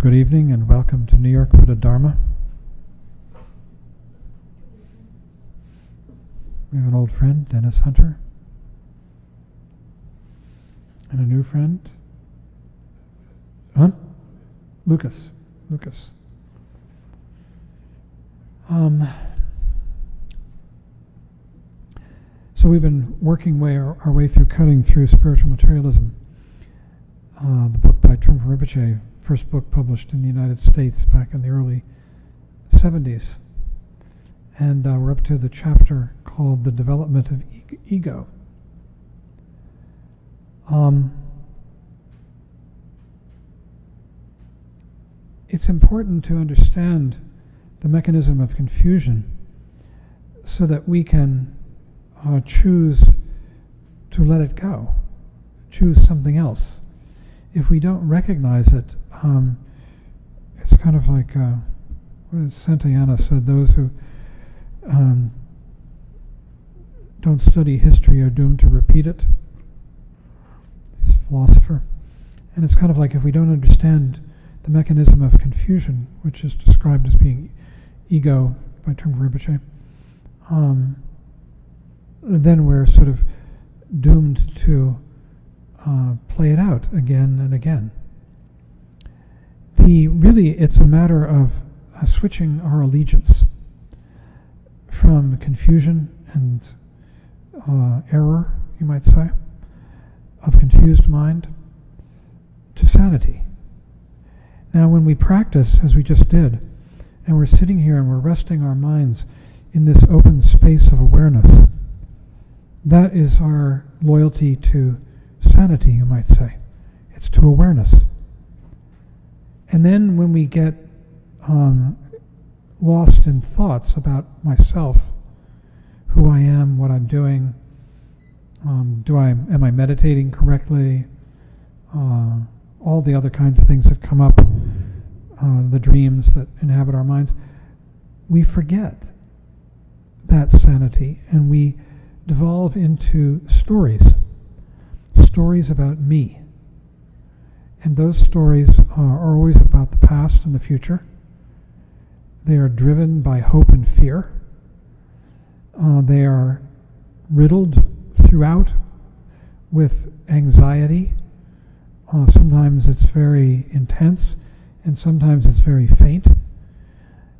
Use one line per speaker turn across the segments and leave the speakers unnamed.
good evening and welcome to New York Buddha Dharma. We have an old friend, Dennis Hunter, and a new friend, Lucas. So we've been working our way through cutting through spiritual materialism. The book by Trungpa Rinpoche, first book published in the United States back in the early 70s. And we're up to the chapter called The Development of Ego. It's important to understand the mechanism of confusion so that we can choose to let it go, choose something else. If we don't recognize it, it's kind of like what Santayana said, those who don't study history are doomed to repeat it. He's a philosopher. And it's kind of like if we don't understand the mechanism of confusion, which is described as being ego by Trungpa Rinpoche, then we're sort of doomed to play it out again and again. It's a matter of switching our allegiance from confusion and error, you might say, of confused mind, to sanity. Now when we practice, as we just did, and we're sitting here and we're resting our minds in this open space of awareness, that is our loyalty to sanity, you might say. It's to awareness. And then when we get lost in thoughts about myself, who I am, what I'm doing, am I meditating correctly, all the other kinds of things that come up, the dreams that inhabit our minds, we forget that sanity and we devolve into stories about me. And those stories are always about the past and the future. They are driven by hope and fear. They are riddled throughout with anxiety. Sometimes it's very intense, and sometimes it's very faint.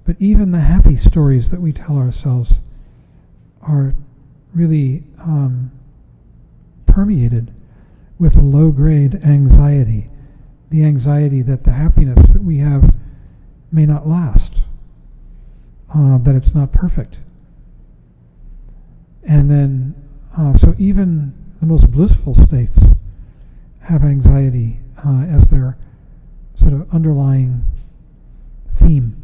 But even the happy stories that we tell ourselves are really permeated with a low-grade anxiety, the anxiety that the happiness that we have may not last, that it's not perfect. And then, so even the most blissful states have anxiety as their sort of underlying theme.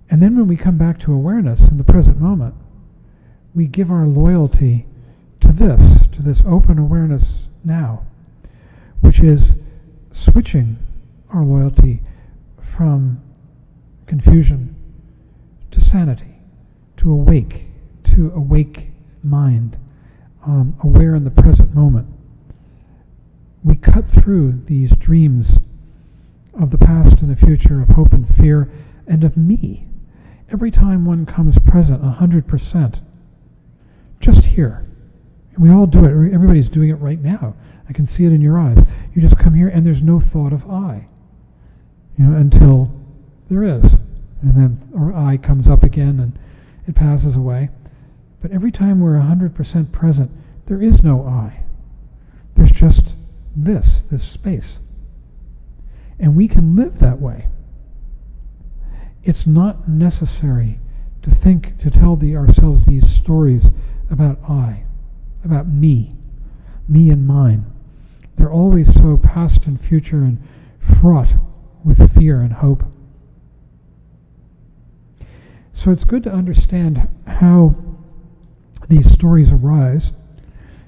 And then when we come back to awareness in the present moment, we give our loyalty to this open awareness now, which is switching our loyalty from confusion to sanity, to awake mind, aware in the present moment. We cut through these dreams of the past and the future, of hope and fear, and of me. Every time one comes present 100%, just here. And we all do it. Everybody's doing it right now. I can see it in your eyes. You just come here and there's no thought of I, until there is. And then or I comes up again and it passes away. But every time we're 100% present, there is no I. There's just this space. And we can live that way. It's not necessary to tell ourselves these stories about I, about me and mine. They're always so past and future and fraught with fear and hope. So it's good to understand how these stories arise,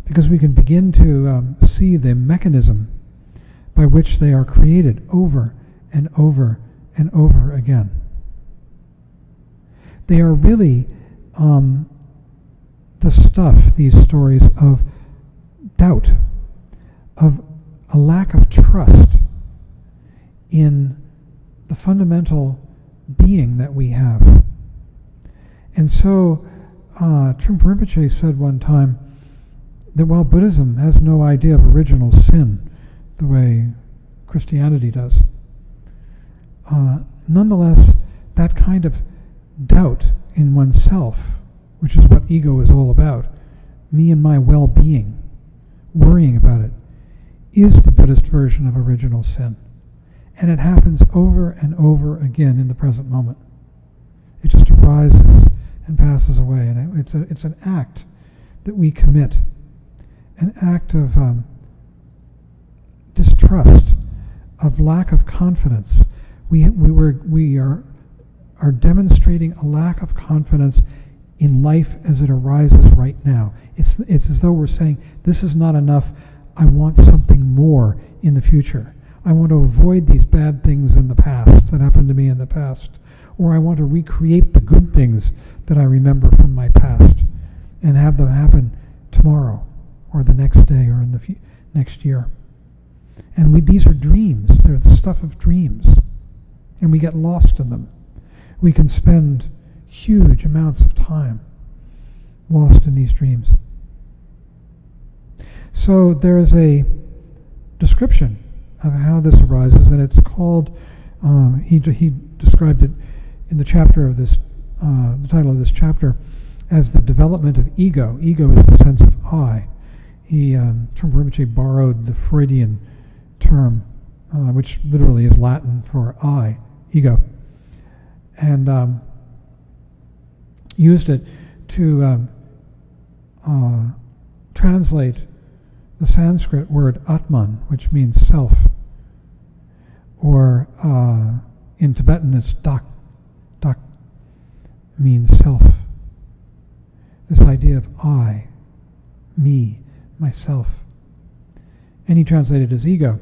because we can begin to see the mechanism by which they are created over and over and over again. They are really the stuff, these stories, of doubt, of a lack of trust in the fundamental being that we have. And so Trungpa Rinpoche said one time that while Buddhism has no idea of original sin the way Christianity does, nonetheless, that kind of doubt in oneself, which is what ego is all about, me and my well-being, worrying about it, is the Buddhist version of original sin. And it happens over and over again in the present moment. It just arises and passes away. And it's an act that we commit, an act of distrust, of lack of confidence. We are demonstrating a lack of confidence in life as it arises right now. It's as though we're saying, this is not enough, I want something more in the future. I want to avoid these bad things in the past that happened to me in the past. Or I want to recreate the good things that I remember from my past and have them happen tomorrow or the next day or in the next year. And these are dreams. They're the stuff of dreams. And we get lost in them. We can spend huge amounts of time lost in these dreams. So there is a description of how this arises, and it's called, he described it in the chapter of this, the title of this chapter, as the development of ego. Ego is the sense of I. Trungpa Rinpoche borrowed the Freudian term, which literally is Latin for I, ego, and used it to translate the Sanskrit word Atman, which means self, or in Tibetan it's dak. Dak means self. This idea of I, me, myself. And he translated as ego.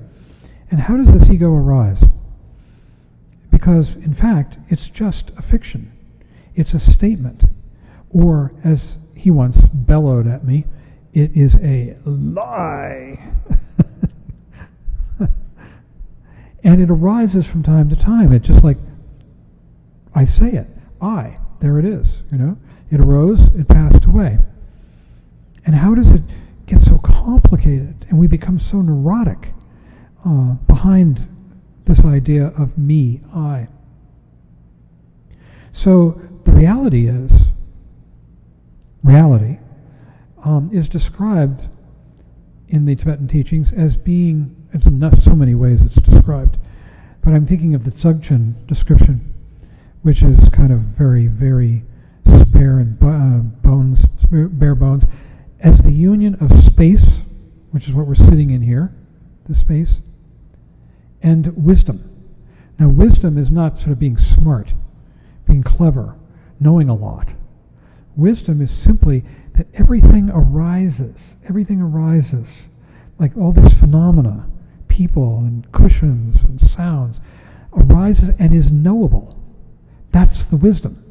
And how does this ego arise? Because, in fact, it's just a fiction. It's a statement. Or, as he once bellowed at me, it is a lie. And it arises from time to time. It's just like, I say it. There it is, It arose, it passed away. And how does it get so complicated and we become so neurotic behind this idea of me, I? So the reality is described in the Tibetan teachings as being, it's in so many ways it's described, but I'm thinking of the Chögyam description, which is kind of very, very bare bones, as the union of space, which is what we're sitting in here, the space, and wisdom. Now, wisdom is not sort of being smart, being clever, knowing a lot. Wisdom is simply that everything arises, like all these phenomena, people and cushions and sounds, arises and is knowable. That's the wisdom.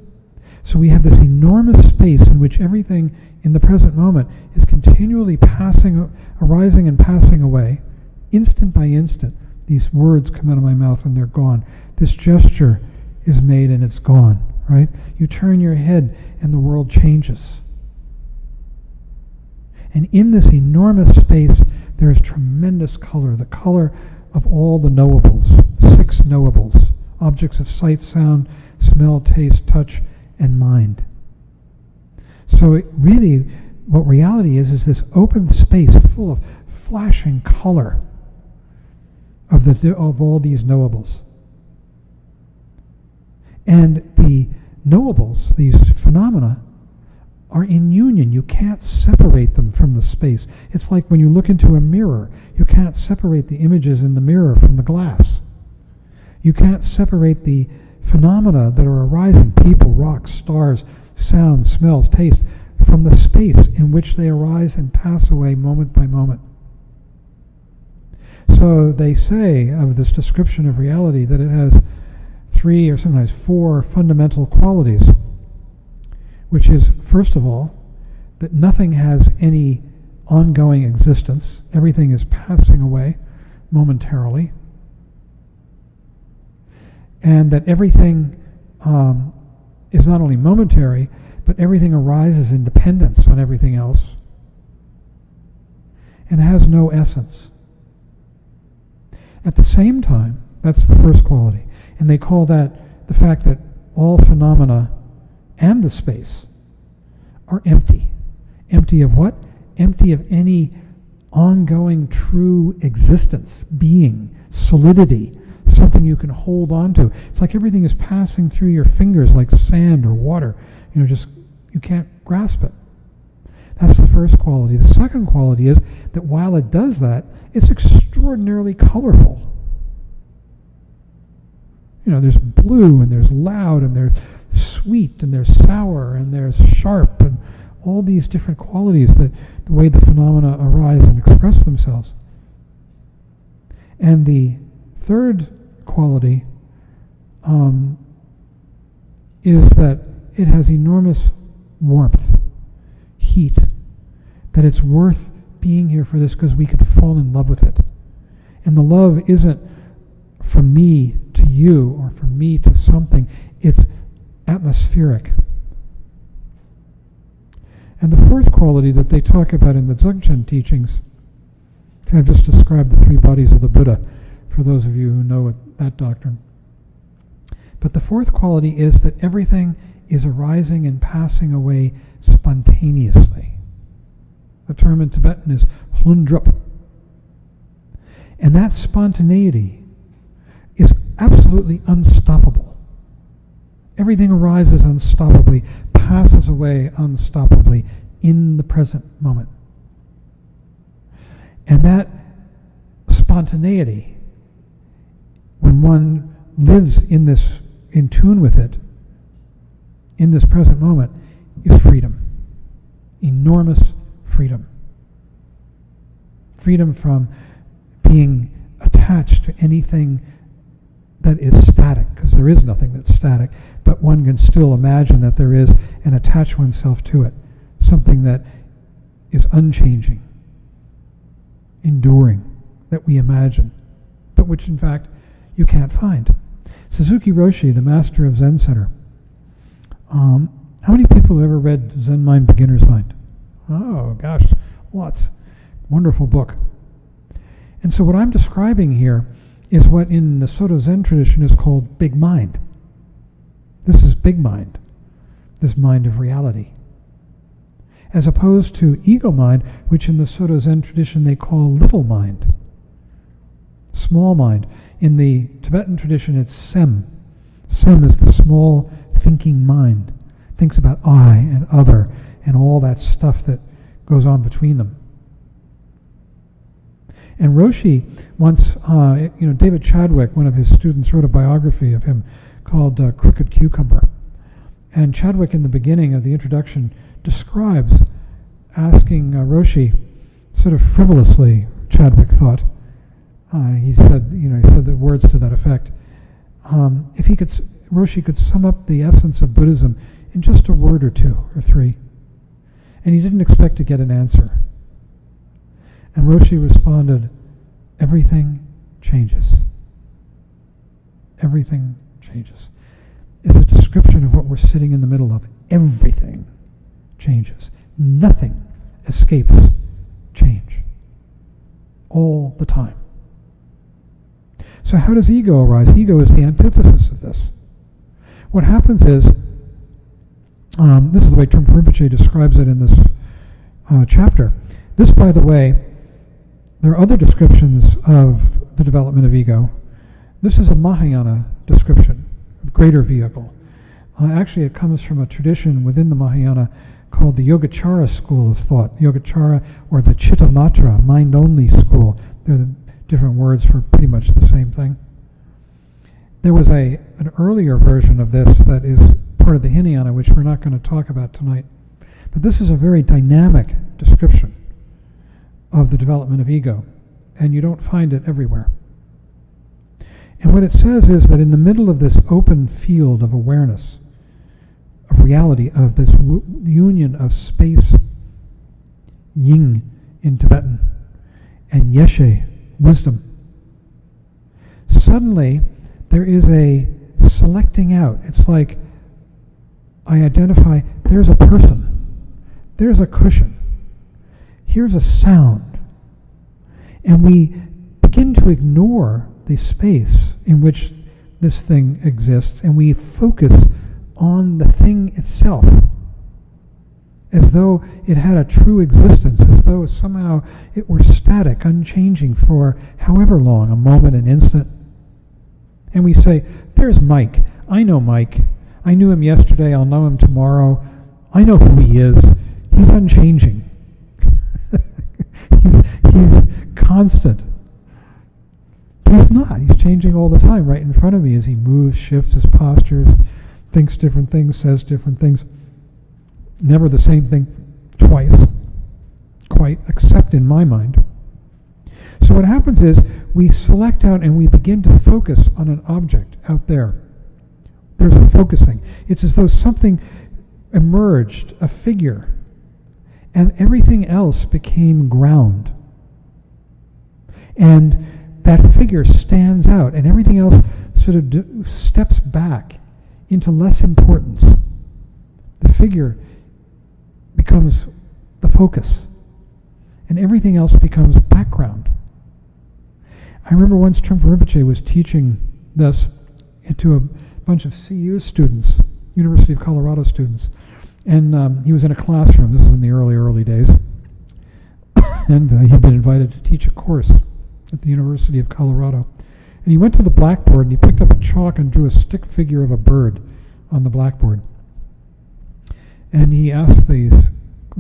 So we have this enormous space in which everything in the present moment is continually arising and passing away, instant by instant. These words come out of my mouth and they're gone. This gesture is made and it's gone, right? You turn your head and the world changes. And in this enormous space, there is tremendous color, the color of all the knowables, 6 knowables, objects of sight, sound, smell, taste, touch, and mind. So really, what reality is this open space full of flashing color of all these knowables. And the knowables, these phenomena, are in union. You can't separate them from the space. It's like when you look into a mirror, you can't separate the images in the mirror from the glass. You can't separate the phenomena that are arising, people, rocks, stars, sounds, smells, tastes, from the space in which they arise and pass away moment by moment. So they say of this description of reality that it has 3 or sometimes 4 fundamental qualities, which is, first of all, that nothing has any ongoing existence. Everything is passing away momentarily. and that everything is not only momentary, but everything arises in dependence on everything else and has no essence. At the same time, that's the first quality, and they call that the fact that all phenomena and the space are empty. Empty of what? Empty of any ongoing true existence, being, solidity, something you can hold on to. It's like everything is passing through your fingers like sand or water. Just you can't grasp it. That's the first quality. The second quality is that while it does that, it's extraordinarily colorful. There's blue, and there's loud, and there's sweet, and there's sour, and there's sharp, and all these different qualities that the way the phenomena arise and express themselves. And the third quality is that it has enormous warmth, heat, that it's worth being here for this because we could fall in love with it. And the love isn't from me to you or from me to something. It's atmospheric. And the fourth quality that they talk about in the Dzogchen teachings, I've just described the three bodies of the Buddha, for those of you who know that doctrine. But the fourth quality is that everything is arising and passing away spontaneously. The term in Tibetan is hlundrup. And that spontaneity is absolutely unstoppable. Everything arises unstoppably, passes away unstoppably in the present moment. And that spontaneity, when one lives in tune with it, in this present moment, is freedom. Enormous freedom. Freedom from being attached to anything that is static, because there is nothing that's static, but one can still imagine that there is and attach oneself to it. Something that is unchanging, enduring, that we imagine, but which in fact you can't find. Suzuki Roshi, the master of Zen Center. How many people have ever read Zen Mind, Beginner's Mind? Oh gosh, lots. Wonderful book. And so what I'm describing here is what in the Soto Zen tradition is called big mind. This is big mind, this mind of reality. As opposed to ego mind, which in the Soto Zen tradition they call little mind, small mind. In the Tibetan tradition it's sem. Sem is the small thinking mind. Thinks about I and other and all that stuff that goes on between them. And Roshi once, David Chadwick, one of his students, wrote a biography of him called Crooked Cucumber. And Chadwick, in the beginning of the introduction, describes asking Roshi, sort of frivolously, Chadwick thought, he said the words to that effect, if Roshi could sum up the essence of Buddhism in just a word or two or three. And he didn't expect to get an answer. And Roshi responded, everything changes. Everything changes. It's a description of what we're sitting in the middle of. Everything changes. Nothing escapes change. All the time. So how does ego arise? Ego is the antithesis of this. What happens is, this is the way Trungpa Rinpoche describes it in this chapter. This, by the way, there are other descriptions of the development of ego. This is a Mahayana description, a greater vehicle. Actually, it comes from a tradition within the Mahayana called the Yogacara school of thought. The Yogacara, or the Chittamatra, mind-only school. They're the different words for pretty much the same thing. There was an earlier version of this that is part of the Hinayana, which we're not going to talk about tonight. But this is a very dynamic description of the development of ego, and you don't find it everywhere. And what it says is that in the middle of this open field of awareness, of reality, of this union of space, yin in Tibetan, and yeshe, wisdom, suddenly there is a selecting out. It's like I identify, there's a person, there's a cushion, here's a sound. And we begin to ignore the space in which this thing exists, and we focus on the thing itself, as though it had a true existence, as though somehow it were static, unchanging for however long, a moment, an instant. And we say, there's Mike. I know Mike. I knew him yesterday. I'll know him tomorrow. I know who he is. He's unchanging. he's constant. But he's not. He's changing all the time right in front of me as he moves, shifts his postures, thinks different things, says different things. Never the same thing twice, quite, except in my mind. So what happens is we select out and we begin to focus on an object out there. There's a focusing. It's as though something emerged, a figure, and everything else became ground. And that figure stands out, and everything else sort of steps back into less importance. The figure becomes the focus, and everything else becomes background. I remember once Trungpa Rinpoche was teaching this to a bunch of CU students, University of Colorado students, and he was in a classroom. This was in the early days, and he'd been invited to teach a course at the University of Colorado. And he went to the blackboard and he picked up a chalk and drew a stick figure of a bird on the blackboard. And he asked the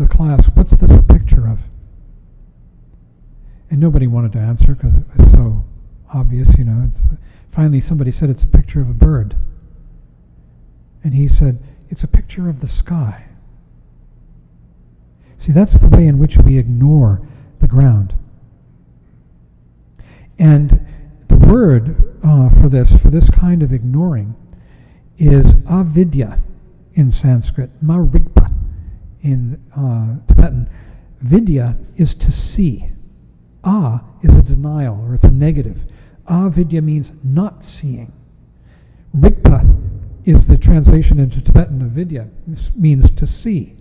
class, what's this a picture of? And nobody wanted to answer because it was so obvious, you know. Finally somebody said it's a picture of a bird. And he said, it's a picture of the sky. See, that's the way in which we ignore the ground. And the word for this kind of ignoring is avidya in Sanskrit, marigpa in Tibetan. Vidya is to see. A is a denial, or it's a negative. Avidya means not seeing. Rigpa is the translation into Tibetan of Vidya, means to see.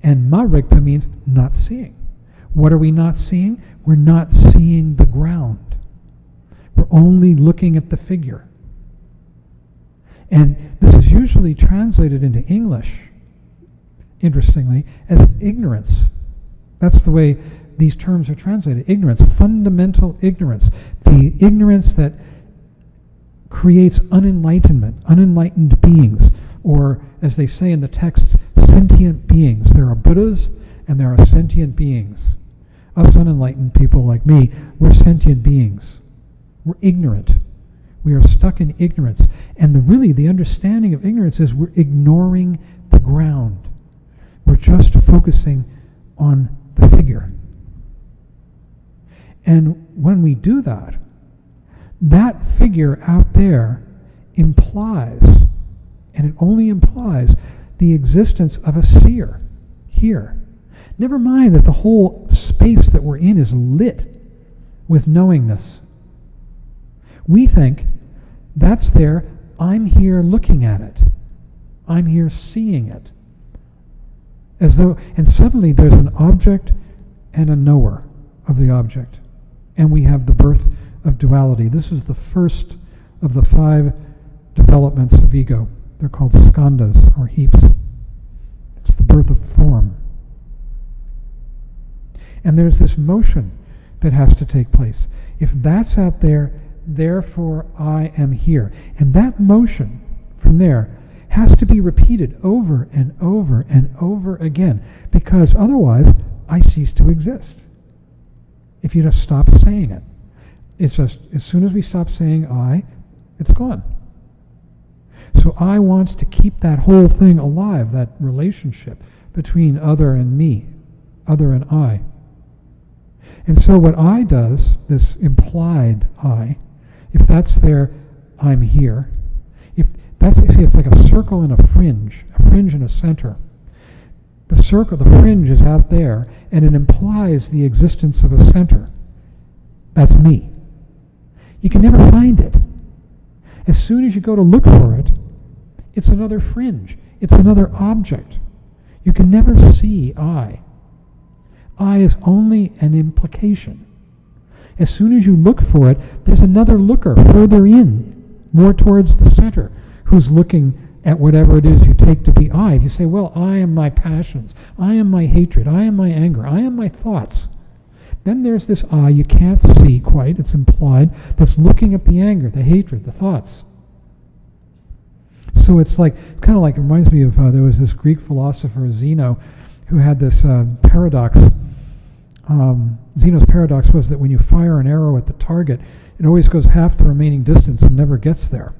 And marigpa means not seeing. What are we not seeing? We're not seeing the ground. We're only looking at the figure. And this is usually translated into English, interestingly, as ignorance. That's the way these terms are translated. Ignorance, fundamental ignorance. The ignorance that creates unenlightened beings, or as they say in the texts, sentient beings. There are Buddhas and there are sentient beings. Us unenlightened people like me, we're sentient beings. We're ignorant. We are stuck in ignorance. And the understanding of ignorance is we're ignoring the ground. We're just focusing on the figure. And when we do that, that figure out there implies, and it only implies, the existence of a seer here. Never mind that the whole space that we're in is lit with knowingness. We think, that's there, I'm here looking at it. I'm here seeing it. And suddenly there's an object and a knower of the object. And we have the birth of duality. This is the first of the 5 developments of ego. They're called skandhas, or heaps. It's the birth of form. And there's this motion that has to take place. If that's out there, therefore I am here. And that motion from there has to be repeated over and over and over again, because otherwise I cease to exist. If you just stop saying it. It's just, as soon as we stop saying I, it's gone. So I wants to keep that whole thing alive, that relationship between other and me, other and I. And so what I does, this implied I, if that's there, I'm here. If that's, see, it's like a circle and a fringe and a center. The circle, the fringe is out there, and it implies the existence of a center. That's me. You can never find it. As soon as you go to look for it, it's another fringe. It's another object. You can never see I. I is only an implication. As soon as you look for it, there's another looker further in, more towards the center, who's looking at whatever it is you take to be I. You say, well, I am my passions. I am my hatred. I am my anger. I am my thoughts. Then there's this I you can't see quite, it's implied, that's looking at the anger, the hatred, the thoughts. So it's kind of like, it reminds me of, there was this Greek philosopher, Zeno, who had this paradox. Zeno's paradox was that when you fire an arrow at the target, it always goes half the remaining distance and never gets there.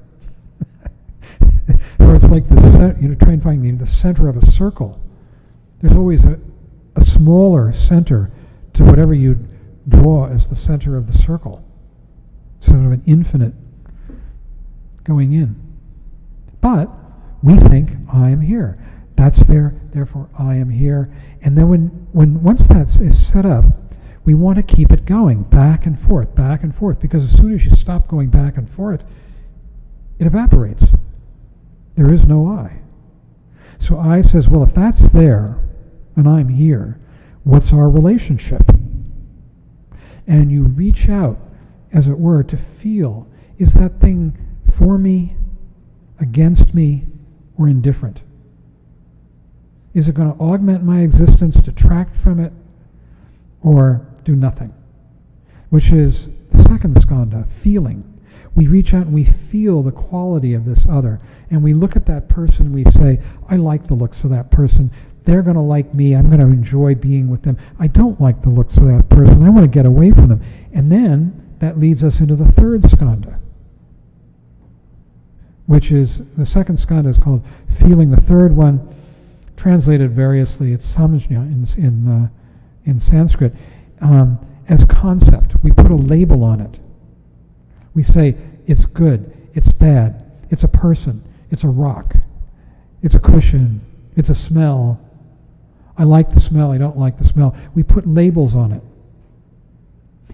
Or it's like try and find the center of a circle. There's always a smaller center to whatever you draw as the center of the circle. Sort of an infinite going in. But we think I am here. That's there, therefore I am here. And then once that is set up, we want to keep it going back and forth, because as soon as you stop going back and forth, it evaporates. There is no I. So I says, well, if that's there and I'm here, what's our relationship? And you reach out, as it were, to feel, is that thing for me, against me, or indifferent? Is it going to augment my existence, detract from it, or do nothing? Which is the second skandha, feeling. We reach out and we feel the quality of this other. And we look at that person and we say, I like the looks of that person. They're going to like me. I'm going to enjoy being with them. I don't like the looks of that person. I want to get away from them. And then that leads us into the third skandha, which is, the second skandha is called feeling. The third one, translated variously, it's samskara in Sanskrit, as concept. We put a label on it. We say, it's good, it's bad, it's a person, it's a rock, it's a cushion, it's a smell. I like the smell, I don't like the smell. We put labels on it.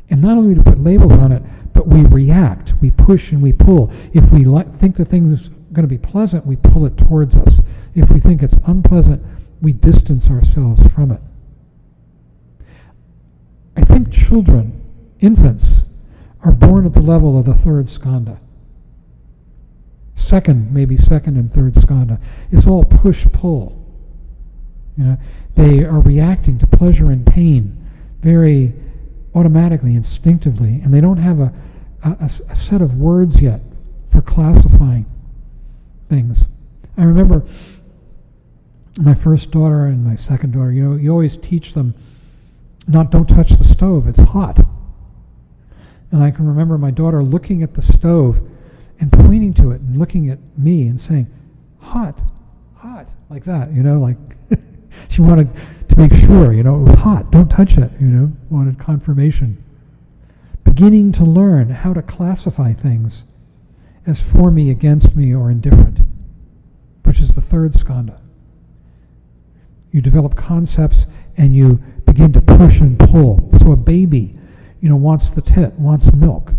And not only do we put labels on it, but we react, we push and we pull. If we think the thing is going to be pleasant, we pull it towards us. If we think it's unpleasant, we distance ourselves from it. I think children, infants, are born at the level of the third skandha. Maybe second and third skandha. It's all push-pull. They are reacting to pleasure and pain very automatically, instinctively, and they don't have a set of words yet for classifying things. I remember my first daughter and my second daughter, you always teach them, don't touch the stove, it's hot. And I can remember my daughter looking at the stove and pointing to it and looking at me and saying, hot, like that, like she wanted to make sure, it was hot, don't touch it, wanted confirmation. Beginning to learn how to classify things as for me, against me, or indifferent, which is the third skandha. You develop concepts and you begin to push and pull. So a baby, wants the tit, wants milk.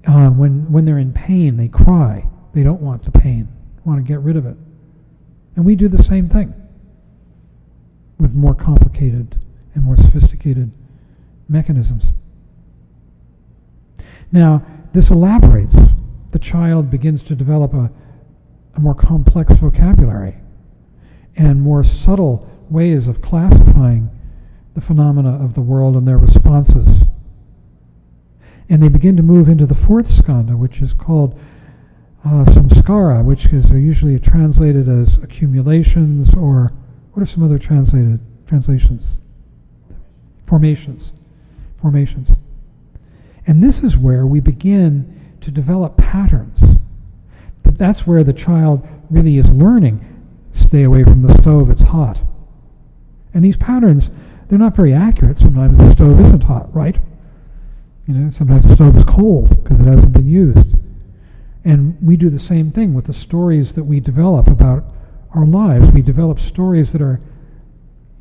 When they're in pain, they cry. They don't want the pain, want to get rid of it. And we do the same thing with more complicated and more sophisticated mechanisms. Now, this elaborates. The child begins to develop a more complex vocabulary and more subtle ways of classifying the phenomena of the world and their responses. And they begin to move into the fourth skandha, which is called Samskara, which is usually translated as accumulations, or what are some other translations? Formations. And this is where we begin to develop patterns. But that's where the child really is learning, stay away from the stove, it's hot. And these patterns, they're not very accurate. Sometimes the stove isn't hot, right? Sometimes the stove is cold because it hasn't been used. And we do the same thing with the stories that we develop about our lives. We develop stories that are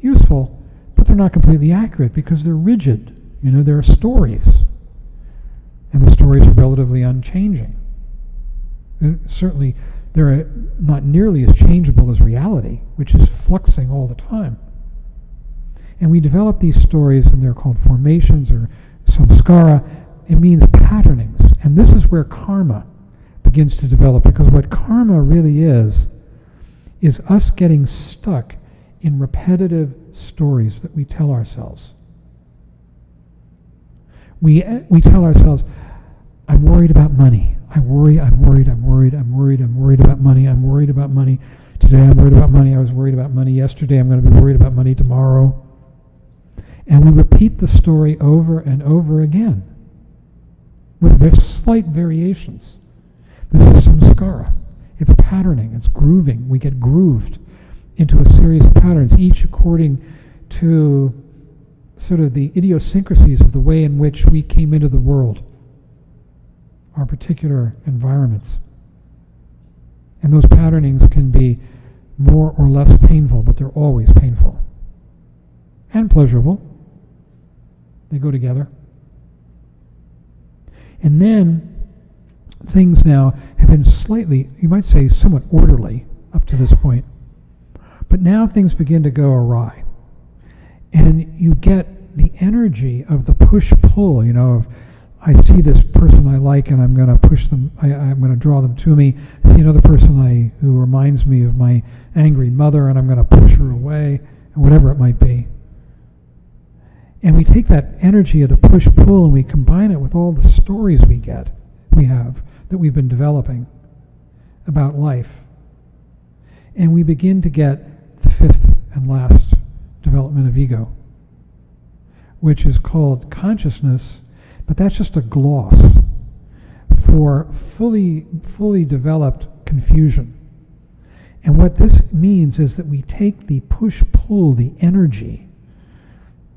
useful, but they're not completely accurate because they're rigid. They're stories. And the stories are relatively unchanging. And certainly, they're not nearly as changeable as reality, which is fluxing all the time. And we develop these stories, and they're called formations or samskara. It means patternings. And this is where karma begins to develop, because what karma really is us getting stuck in repetitive stories that we tell ourselves. We tell ourselves, I'm worried about money. I'm worried about money. I'm worried about money. Today I'm worried about money. I was worried about money yesterday. I'm going to be worried about money tomorrow. And we repeat the story over and over again with very slight variations. This is samskara. It's patterning. It's grooving. We get grooved into a series of patterns, each according to sort of the idiosyncrasies of the way in which we came into the world, our particular environments. And those patternings can be more or less painful, but they're always painful and pleasurable. They go together. And then things now have been slightly, you might say, somewhat orderly up to this point. But now things begin to go awry. And you get the energy of the push-pull, of I see this person I like and I'm going to push them, I'm going to draw them to me. I see another person who reminds me of my angry mother and I'm going to push her away, and whatever it might be. And we take that energy of the push-pull and we combine it with all the stories we have, that we've been developing about life. And we begin to get the fifth and last development of ego, which is called consciousness, but that's just a gloss for fully developed confusion. And what this means is that we take the push-pull, the energy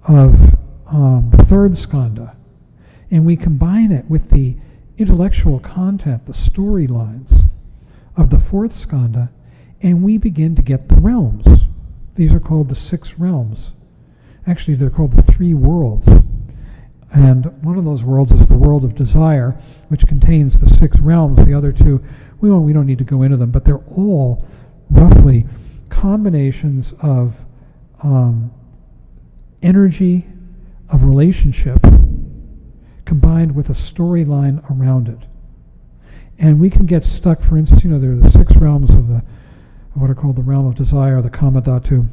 of the third skandha, and we combine it with the intellectual content, the storylines of the fourth skandha, and we begin to get the realms. These are called the 6 realms. Actually, they're called the 3 worlds. And one of those worlds is the world of desire, which contains the 6 realms. The other 2, we don't need to go into them, but they're all roughly combinations of energy, of relationship, combined with a storyline around it. And we can get stuck, for instance, there are the 6 realms of what are called the realm of desire, the kama dhatu,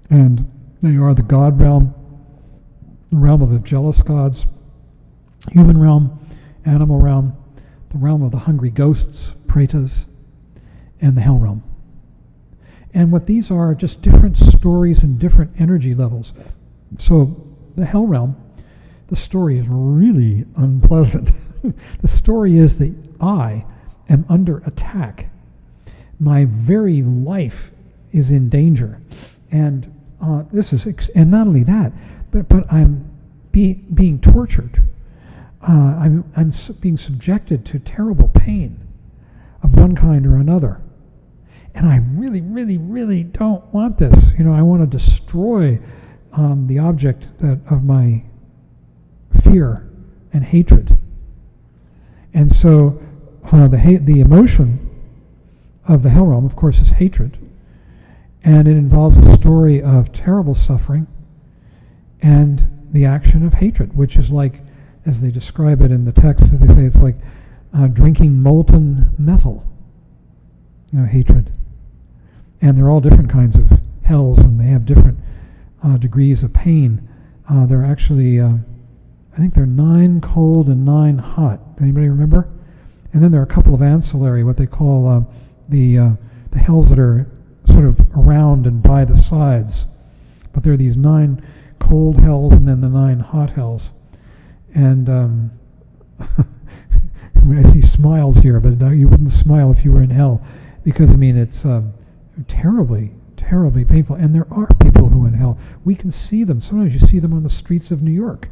and they are the God realm, the realm of the jealous gods, human realm, animal realm, the realm of the hungry ghosts, pretas, and the hell realm. And what these are just different stories and different energy levels. So the hell realm, the story is really unpleasant. The story is that I am under attack. My very life is in danger. And and not only that, but I'm being tortured. I'm being subjected to terrible pain of one kind or another. And I really, really, really don't want this. I want to destroy the object of my fear and hatred. And so the emotion of the hell realm, of course, is hatred. And it involves a story of terrible suffering and the action of hatred, which is like, as they describe it in the text, as they say, it's like drinking molten metal, hatred. And they're all different kinds of hells, and they have different degrees of pain. There are actually, I think there are 9 cold and 9 hot. Anybody remember? And then there are a couple of ancillary, what they call the hells that are sort of around and by the sides. But there are these 9 cold hells and then the 9 hot hells. And I see smiles here, but you wouldn't smile if you were in hell, because it's terribly, terribly painful. And there are people who are in hell. We can see them. Sometimes you see them on the streets of New York,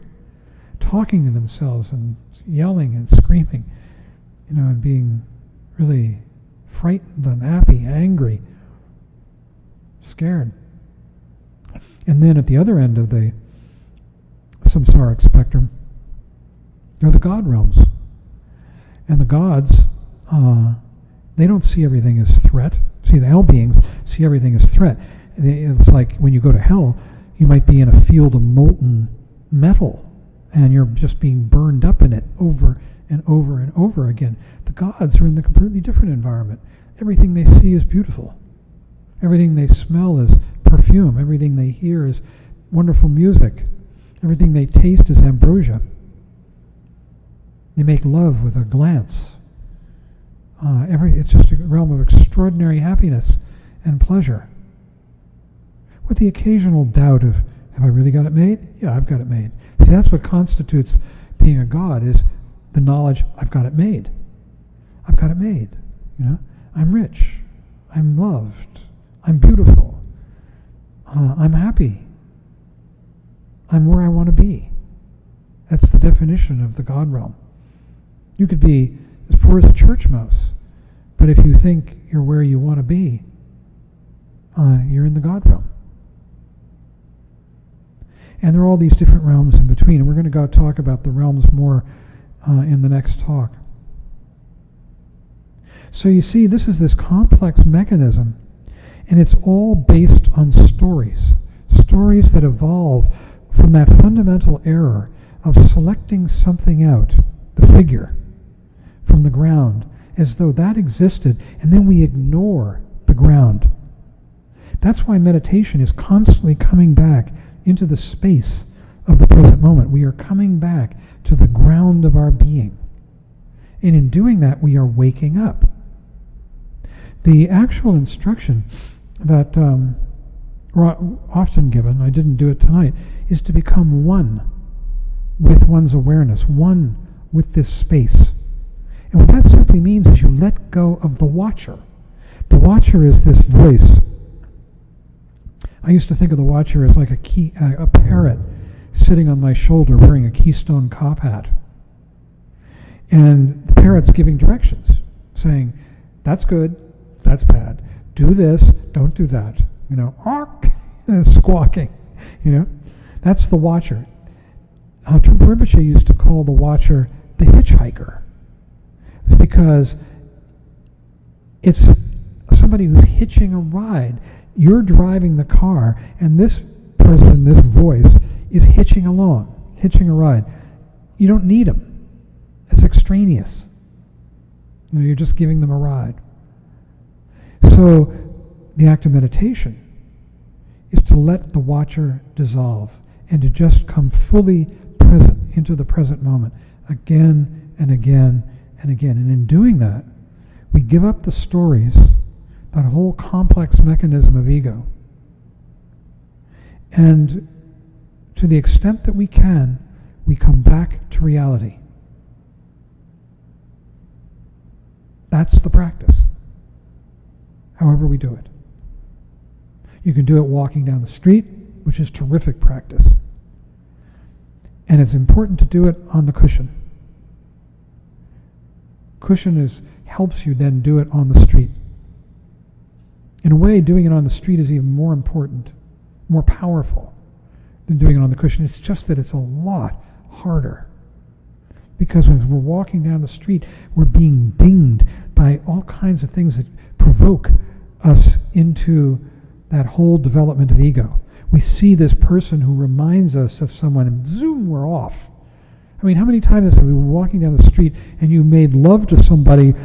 talking to themselves and yelling and screaming, and being really frightened, unhappy, angry, scared. And then at the other end of the samsaric spectrum, there are the God realms. And the gods they don't see everything as threat. See, the hell beings see everything as threat. It's like when you go to hell, you might be in a field of molten metal, and you're just being burned up in it over and over and over again. The gods are in the completely different environment. Everything they see is beautiful. Everything they smell is perfume. Everything they hear is wonderful music. Everything they taste is ambrosia. They make love with a glance. It's just a realm of extraordinary happiness and pleasure. With the occasional doubt of, have I really got it made? Yeah, I've got it made. See, that's what constitutes being a god, is the knowledge, I've got it made. I've got it made. I'm rich. I'm loved. I'm beautiful. I'm happy. I'm where I want to be. That's the definition of the God realm. You could be as poor as a church mouse, but if you think you're where you want to be, you're in the God realm. And there are all these different realms in between, and we're going to go talk about the realms more in the next talk. So you see, this is this complex mechanism, and it's all based on stories that evolve from that fundamental error of selecting something out, the figure, from the ground, as though that existed, and then we ignore the ground. That's why meditation is constantly coming back into the space of the present moment. We are coming back to the ground of our being. And in doing that, we are waking up. The actual instruction that often given, I didn't do it tonight, is to become one with one's awareness, one with this space. And what that simply means is you let go of the watcher. The watcher is this voice. I used to think of the watcher as like a parrot sitting on my shoulder wearing a Keystone Cop hat. And the parrot's giving directions, saying, that's good, that's bad. Do this, don't do that. And squawking. That's the watcher. Trungpa used to call the watcher the hitchhiker. It's because it's somebody who's hitching a ride. You're driving the car, and this person, this voice, is hitching along, hitching a ride. You don't need them. It's extraneous. You're just giving them a ride. So the act of meditation is to let the watcher dissolve and to just come fully present into the present moment again and again and again. And in doing that, we give up the stories, that whole complex mechanism of ego. And to the extent that we can, we come back to reality. That's the practice, however we do it. You can do it walking down the street, which is terrific practice. And it's important to do it on the cushion. Cushion helps you then do it on the street. In a way, doing it on the street is even more important, more powerful than doing it on the cushion. It's just that it's a lot harder. Because when we're walking down the street, we're being dinged by all kinds of things that provoke us into that whole development of ego. We see this person who reminds us of someone, and zoom, we're off. I mean, how many times have we been walking down the street and you made love to somebody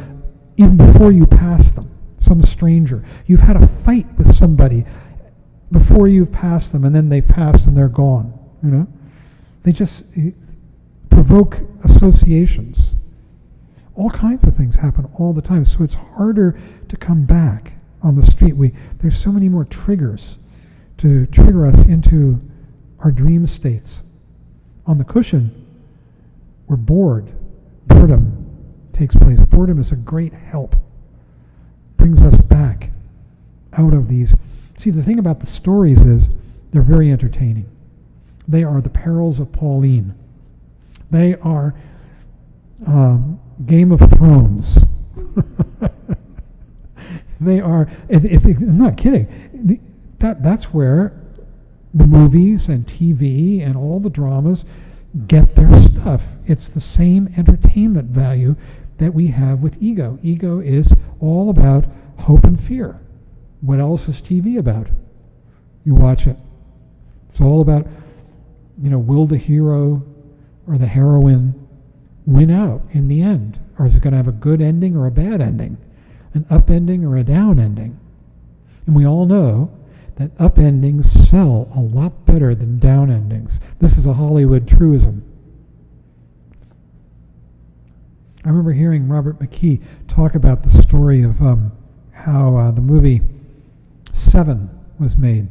even before you passed them, some stranger? You've had a fight with somebody before you've passed them, and then they've passed and they're gone. They just provoke associations. All kinds of things happen all the time, so it's harder to come back on the street. There's so many more triggers to trigger us into our dream states. On the cushion, we're bored. Boredom takes place. Boredom is a great help. Brings us back out of these. See, the thing about the stories is they're very entertaining. They are the perils of Pauline. They are Game of Thrones. They are, I'm not kidding, that's where the movies and TV and all the dramas get their stuff. It's the same entertainment value that we have with ego. Ego is all about hope and fear. What else is TV about? You watch it. It's all about, will the hero or the heroine win out in the end? Or is it going to have a good ending or a bad ending? An up ending or a down ending? And we all know that up endings sell a lot better than down endings. This is a Hollywood truism. I remember hearing Robert McKee talk about the story of how the movie Seven was made.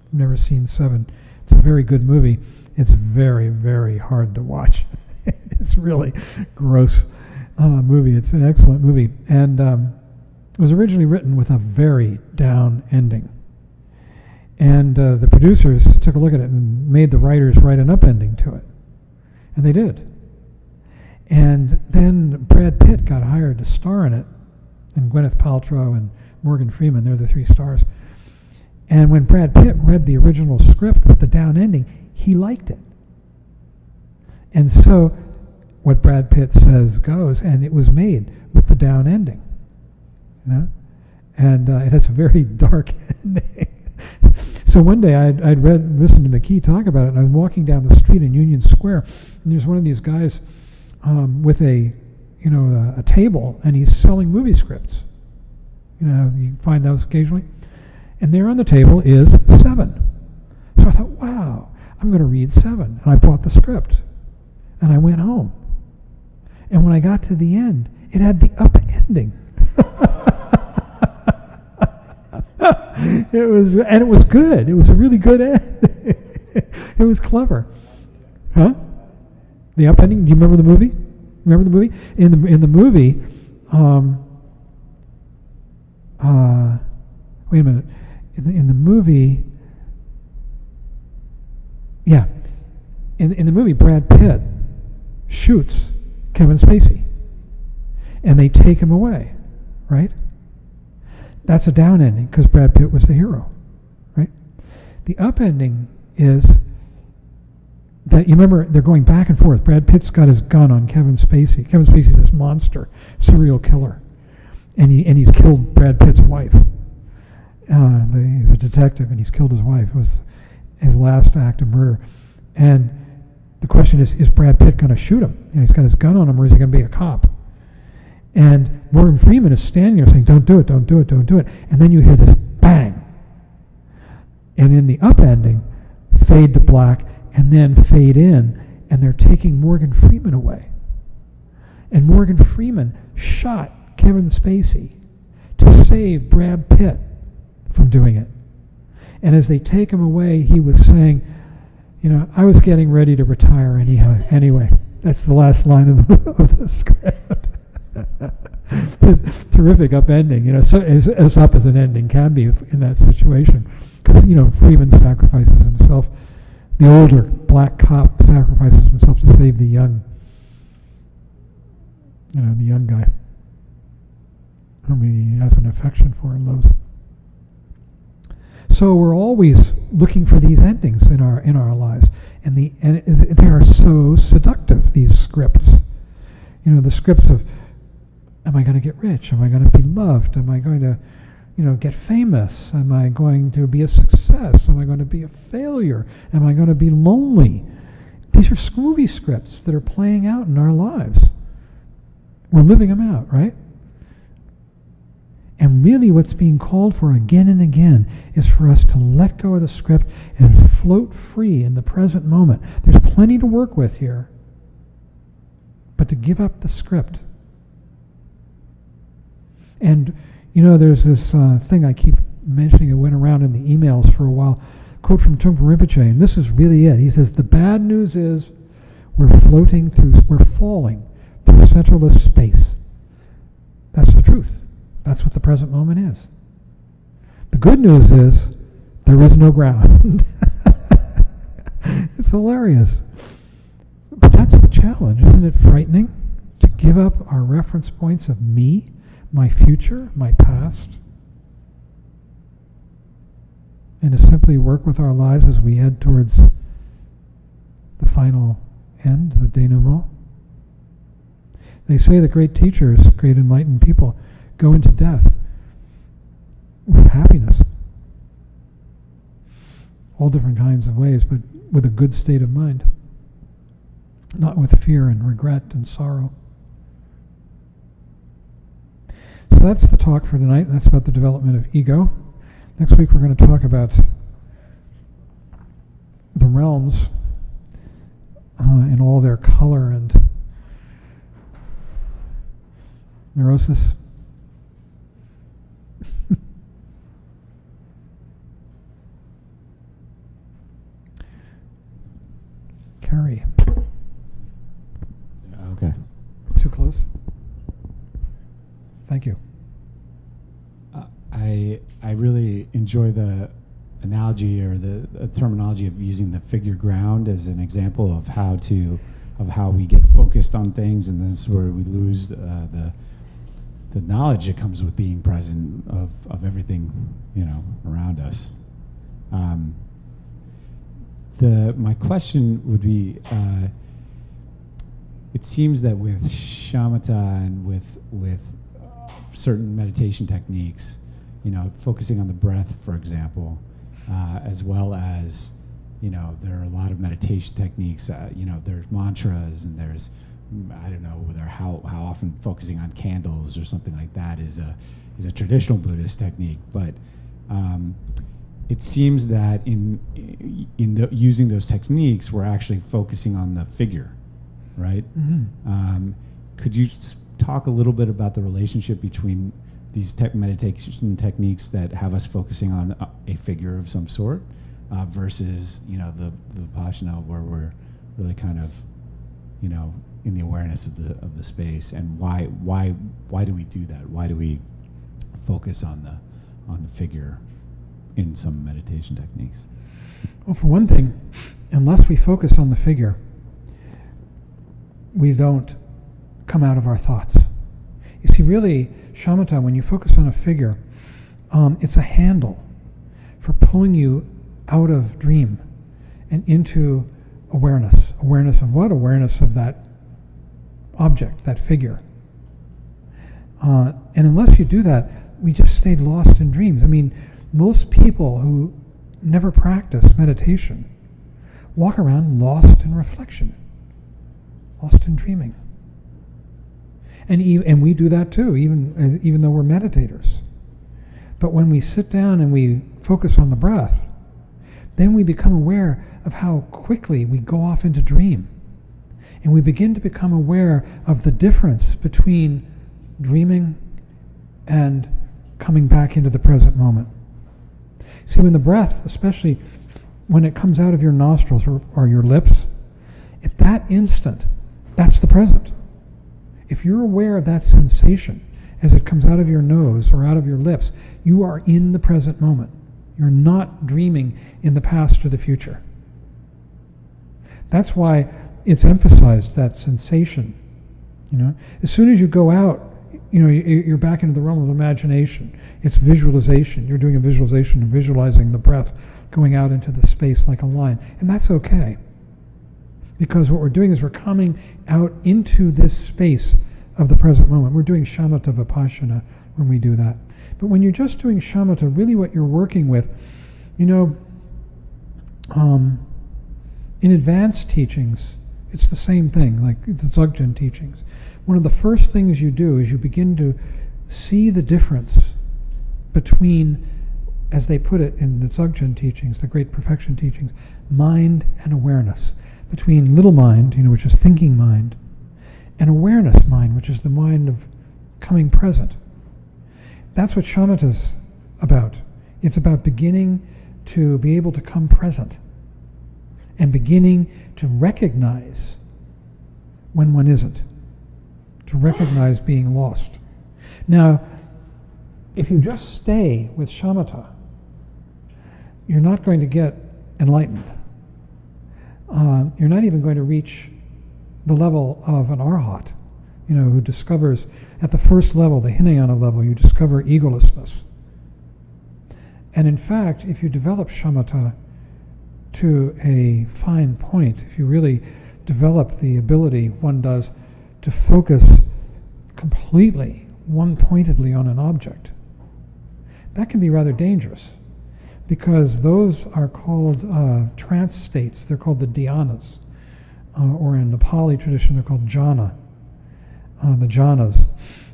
I've never seen Seven. It's a very good movie. It's very, very hard to watch. It's really gross movie. It's an excellent movie. And it was originally written with a very down ending. And the producers took a look at it and made the writers write an up ending to it. And they did. And then Brad Pitt got hired to star in it, and Gwyneth Paltrow and Morgan Freeman, they're the three stars. And when Brad Pitt read the original script with the down ending, he liked it. And so what Brad Pitt says goes, and it was made with the down ending. And it has a very dark ending. So one day I'd listened to McKee talk about it, and I was walking down the street in Union Square, and there's one of these guys with a table, and he's selling movie scripts. You find those occasionally. And there on the table is Seven. So I thought, wow, I'm going to read Seven. And I bought the script. And I went home. And when I got to the end, it had the up ending. It was good. It was a really good end. It was clever. Huh? The up ending? Do you remember the movie? Remember the movie? In the movie, wait a minute. In the movie, yeah. In the movie, Brad Pitt shoots Kevin Spacey, and they take him away, right? That's a down ending because Brad Pitt was the hero, right? The up ending is that, you remember, they're going back and forth. Brad Pitt's got his gun on Kevin Spacey. Kevin Spacey's this monster, serial killer, and he's killed Brad Pitt's wife. He's a detective, and he's killed his wife. It was his last act of murder. And the question is Brad Pitt going to shoot him? He's got his gun on him, or is he going to be a cop? And Morgan Freeman is standing there saying, don't do it, don't do it, don't do it. And then you hear this bang. And in the up ending, fade to black, and then fade in, and they're taking Morgan Freeman away. And Morgan Freeman shot Kevin Spacey to save Brad Pitt from doing it. And as they take him away, he was saying, I was getting ready to retire anyway. That's the last line of the script. Terrific up ending, so as up as an ending can be in that situation. Because, Freeman sacrifices himself. The older black cop sacrifices himself to save the young, the young guy whom he has an affection for and loves. So we're always looking for these endings in our lives, and they are so seductive. These scripts, the scripts of, am I going to get rich? Am I going to be loved? Am I going to, get famous? Am I going to be a success? Am I going to be a failure? Am I going to be lonely? These are movie scripts that are playing out in our lives. We're living them out, right? And really what's being called for again and again is for us to let go of the script and float free in the present moment. There's plenty to work with here, but to give up the script. And, there's this thing I keep mentioning. It went around in the emails for a while. Quote from Trungpa Rinpoche, and this is really it. He says, the bad news is we're falling through centerless space. That's the truth. That's what the present moment is. The good news is there is no ground. It's hilarious. But that's the challenge. Isn't it frightening to give up our reference points of me, my future, my past, and to simply work with our lives as we head towards the final end, the denouement? They say that great teachers, great enlightened people, go into death with happiness. All different kinds of ways, but with a good state of mind. Not with fear and regret and sorrow. So that's the talk for tonight. That's about the development of ego. Next week we're going to talk about the realms in all their color and neurosis. Carrie.
Okay.
Too close? Thank you.
I really enjoy the analogy or the terminology of using the figure ground as an example of how we get focused on things, and this is where we lose the knowledge that comes with being present of everything, around us. My question would be, it seems that with shamatha and with certain meditation techniques, focusing on the breath, for example, as well as, there are a lot of meditation techniques, there's mantras and there's, I don't know whether how often focusing on candles or something like that is a traditional Buddhist technique, but it seems that in using those techniques, we're actually focusing on the figure, right? Mm-hmm. Could you talk a little bit about the relationship between these meditation techniques that have us focusing on a figure of some sort versus, the Vipassana, where we're really kind of, in the awareness of the space, and why do we do that? Why do we focus on the figure in some meditation techniques?
Well, for one thing, unless we focus on the figure, we don't come out of our thoughts. You see, really, shamatha, when you focus on a figure, it's a handle for pulling you out of dream and into awareness. Awareness of what? Awareness of that object, that figure. And unless you do that, we just stayed lost in dreams. I mean, most people who never practice meditation walk around lost in reflection, lost in dreaming. And we do that too, even though we're meditators. But when we sit down and we focus on the breath, then we become aware of how quickly we go off into dream. And we begin to become aware of the difference between dreaming and coming back into the present moment. See, when the breath, especially when it comes out of your nostrils or your lips, at that instant, that's the present. If you're aware of that sensation as it comes out of your nose or out of your lips, you are in the present moment. You're not dreaming in the past or the future. That's why it's emphasized, that sensation. As soon as you go out, you're back into the realm of imagination. It's visualization. You're doing a visualization and visualizing the breath going out into the space like a line. And that's okay. Because what we're doing is we're coming out into this space of the present moment. We're doing shamatha vipassana when we do that. But when you're just doing shamatha, really what you're working with, in advanced teachings, it's the same thing, like the Chögyam teachings. One of the first things you do is you begin to see the difference between, as they put it in the Chögyam teachings, the Great Perfection teachings, mind and awareness. Between little mind, which is thinking mind, and awareness mind, which is the mind of coming present. That's what shamatha's about. It's about beginning to be able to come present and beginning to recognize when one isn't, to recognize being lost. Now, if you just stay with shamatha, you're not going to get enlightened. You're not even going to reach the level of an arhat, who discovers at the first level, the Hinayana level, you discover egolessness. And in fact, if you develop shamatha to a fine point, if you really develop the ability one does to focus completely, one-pointedly on an object, that can be rather dangerous, because those are called trance states. They're called the dhyanas, or in the Pali tradition, they're called jhana, the jhanas.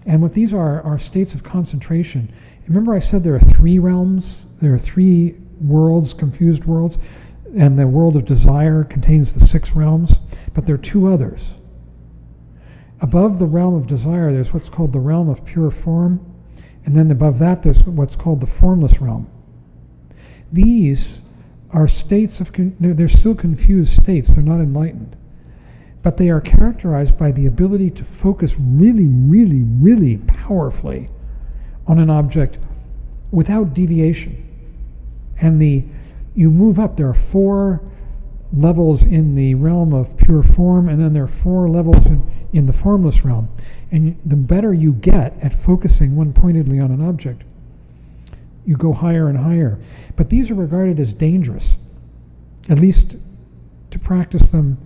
And what these are states of concentration. Remember I said there are three realms? There are three worlds, confused worlds, and the world of desire contains the 6 realms, but there are 2 others. Above the realm of desire, there's what's called the realm of pure form, and then above that, there's what's called the formless realm. These are states of, they're still confused states, they're not enlightened, but they are characterized by the ability to focus really, really, really powerfully on an object without deviation. And you move up, there are 4 levels in the realm of pure form, and then there are 4 levels in the formless realm. And the better you get at focusing one-pointedly on an object, you go higher and higher. But these are regarded as dangerous, at least to practice them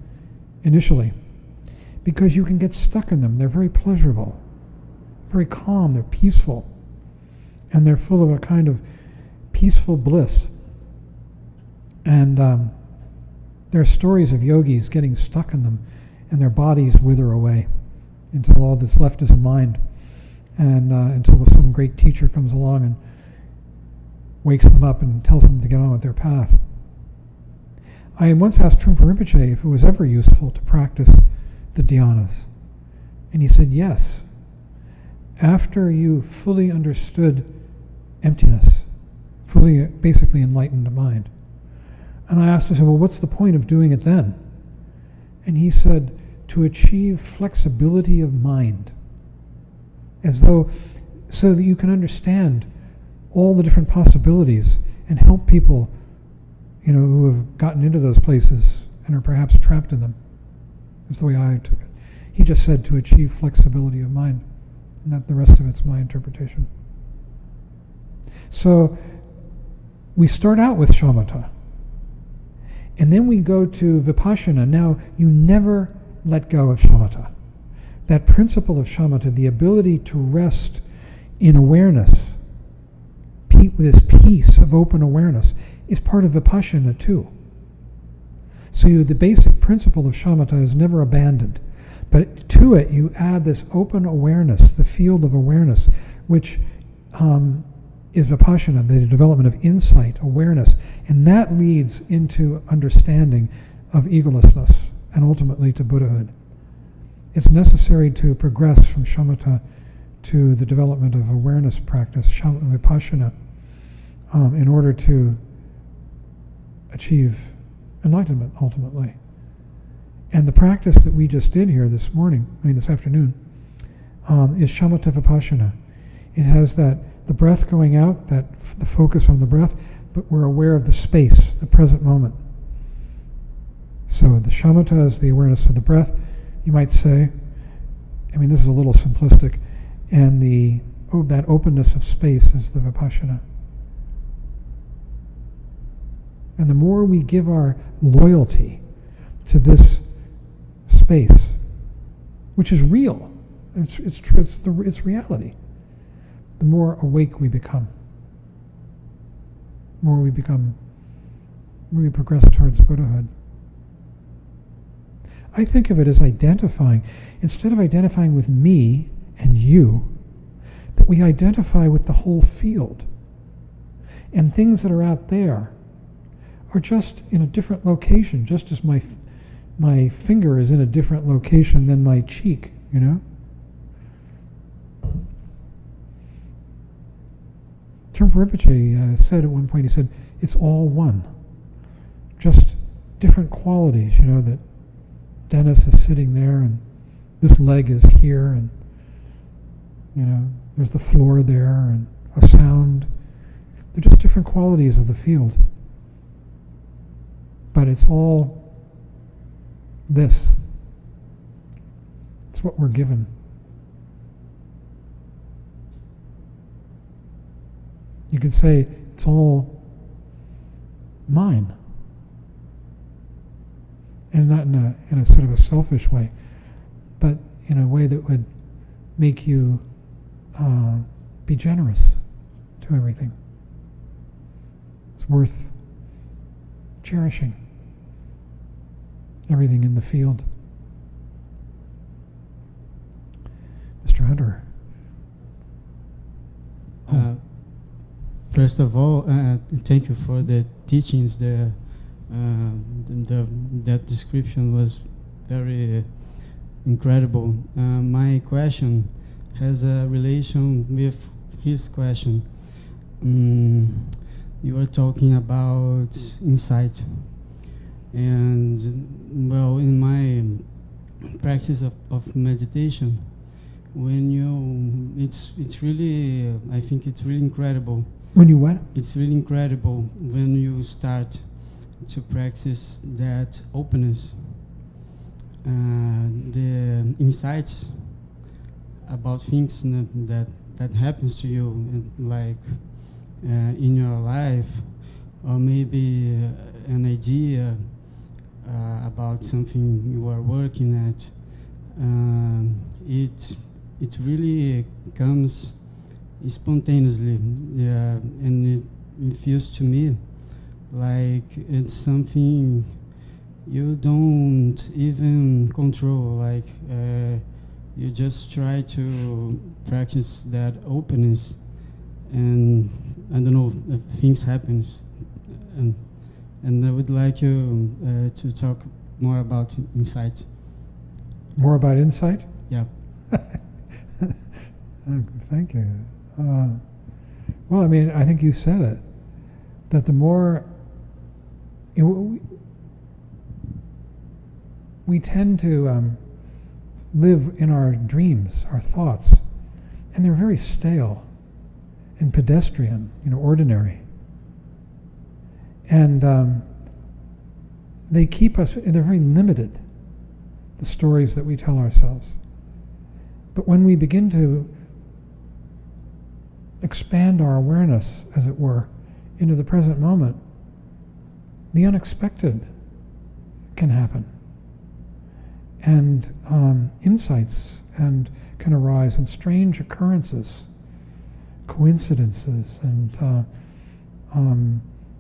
initially, because you can get stuck in them. They're very pleasurable, very calm, they're peaceful, and they're full of a kind of peaceful bliss. And there are stories of yogis getting stuck in them, and their bodies wither away until all that's left is a mind, and until some great teacher comes along and wakes them up and tells them to get on with their path. I once asked Trungpa Rinpoche if it was ever useful to practice the dhyanas, and he said yes. After you fully understood emptiness, fully basically enlightened mind. And I asked him, well, what's the point of doing it then? And he said, to achieve flexibility of mind, as though, so that you can understand all the different possibilities and help people, who have gotten into those places and are perhaps trapped in them. That's the way I took it. He just said to achieve flexibility of mind, and that the rest of it's my interpretation. So we start out with shamatha, and then we go to vipassana. Now, you never let go of shamatha. That principle of shamatha, the ability to rest in awareness, this peace of open awareness, is part of vipassana too. So the basic principle of shamatha is never abandoned. But to it, you add this open awareness, the field of awareness, which is vipassana, the development of insight, awareness, and that leads into understanding of egolessness and ultimately to Buddhahood. It's necessary to progress from shamatha to the development of awareness practice, vipassana, in order to achieve enlightenment ultimately. And the practice that we just did here this afternoon, is shamatha vipassana. It has the breath going out, the focus on the breath, but we're aware of the space, the present moment. So the shamatha is the awareness of the breath, you might say. This is a little simplistic. And that openness of space is the vipassana. And the more we give our loyalty to this space, which is real, it's true, it's reality, the more awake we become. The more we progress towards Buddhahood. I think of it as identifying, instead of identifying with me and you, that we identify with the whole field. And things that are out there are just in a different location, just as my finger is in a different location than my cheek, Trungpa Rinpoche said at one point, he said, it's all one. Just different qualities, that Dennis is sitting there and this leg is here and, there's the floor there and a sound. They're just different qualities of the field. But it's all this. It's what we're given. You could say it's all mine. And not in a sort of a selfish way, but in a way that would make you be generous to everything. It's worth cherishing everything in the field. Mr. Hunter.
First of all, thank you for the teachings. That description was very incredible. My question has a relation with his question. You were talking about insight, and well, in my practice of meditation, it's really, I think it's really incredible.
When you what?
It's really incredible when you start to practice that openness, the insights about things that happens to you, like in your life, or maybe an idea about something you are working at. It really comes spontaneously, and it feels to me like it's something you don't even control. Like you just try to practice that openness, and I don't know, things happen, and I would like you to talk more about insight.
More about insight?
Yeah.
Thank you. Well, I mean, I think you said it, that the more we tend to live in our dreams, our thoughts, and they're very stale and pedestrian, ordinary. And they keep us, they're very limited, the stories that we tell ourselves. But when we begin to expand our awareness, as it were, into the present moment, the unexpected can happen. And insights can arise, and strange occurrences, coincidences, and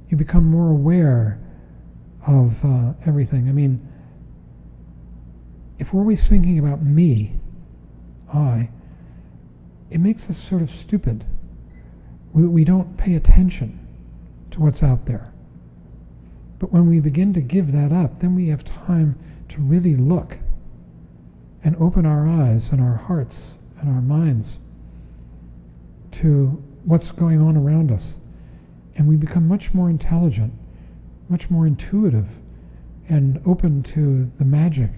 you become more aware of everything. I mean, if we're always thinking about me, it makes us sort of stupid. We don't pay attention to what's out there. But when we begin to give that up, then we have time to really look and open our eyes and our hearts and our minds to what's going on around us. And we become much more intelligent, much more intuitive, and open to the magic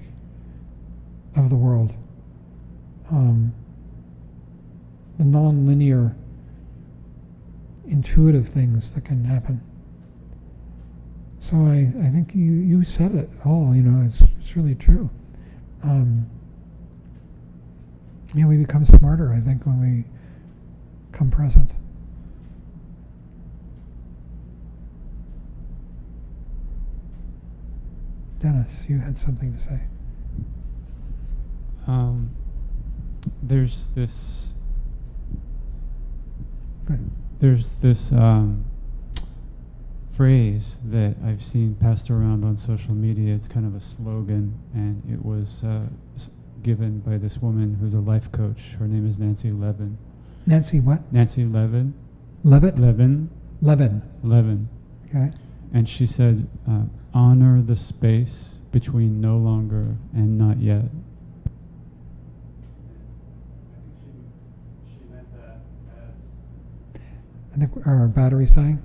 of the world. The non-linear, intuitive things that can happen. So I think you said it all, it's really true. We become smarter, I think, when we come present. Dennis, you had something to say.
There's this.
Good.
There's this phrase that I've seen passed around on social media. It's kind of a slogan, and it was given by this woman who's a life coach. Her name is Nancy Levin.
Nancy what?
Nancy Levin.
Levitt?
Levin.
Levin. Okay.
And she said, honor the space between no longer and not yet.
I think our battery's dying.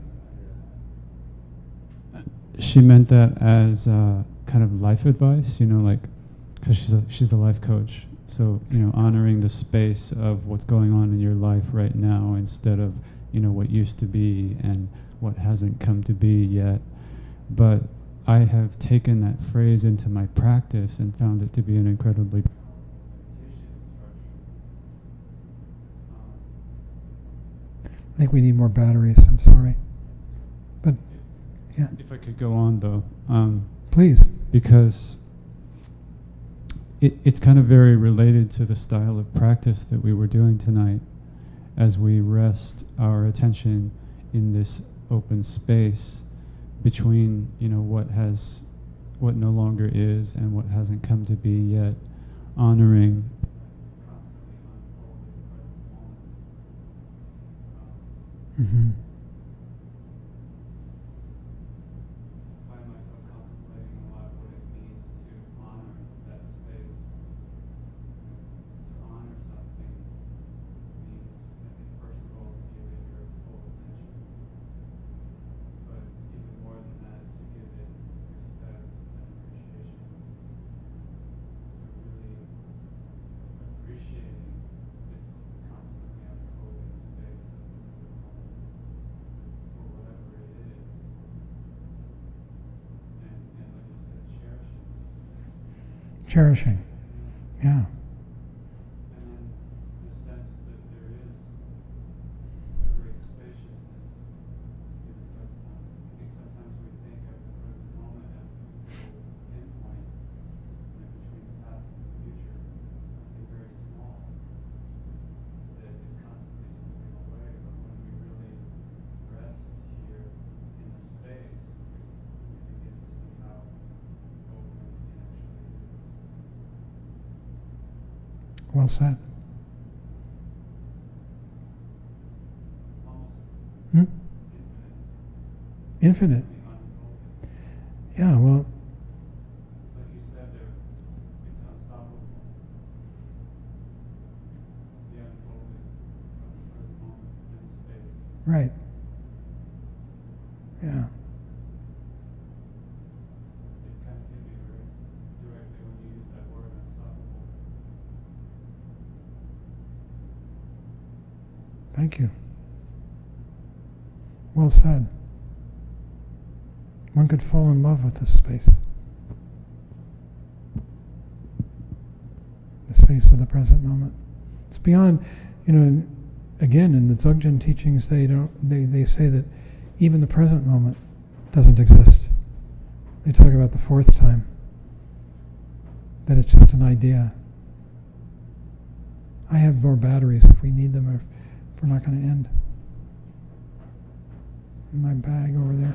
She meant that as kind of life advice, because she's a life coach. So, honoring the space of what's going on in your life right now instead of, what used to be and what hasn't come to be yet. But I have taken that phrase into my practice and found it to be an incredibly
I think we need more batteries, I'm sorry. But, yeah.
If I could go on, though.
Please.
Because,
it's kind of very related to the style of practice that we were doing tonight, as we rest our attention in this open space between, what no longer is and what hasn't come to be yet, honoring
Mm-hmm.
find myself contemplating a lot what it means to honor that space. To honor something means, I think, first of all, to give it your full attention. But even more than that, to give it respect and appreciation. So really appreciating this constantly unfolding space for whatever it is. And like you said, cherishing.
Cherishing. Yeah.
And then the sense that there is a great spaciousness in the present moment. I think sometimes we think of the present moment as this little pinpoint, between the past and the future, something very small that is constantly slipping away. But when we really rest here in the space, we begin to see how open it actually is.
Well said.
Almost
Hmm?
infinite.
Infinite.
Unfolding.
Yeah, well,
It's like you said there, it's unstoppable. The unfolding of the present moment in space.
right. Yeah.
It kind of hit me very directly when you used that word, unstoppable.
Thank you. Well said. One could fall in love with this space. The space of the present moment. It's beyond, again, in the Dzogchen teachings, they say that even the present moment doesn't exist. They talk about the fourth time, that it's just an idea. I have more batteries if we need them, or if we're not going to end. In my bag over there.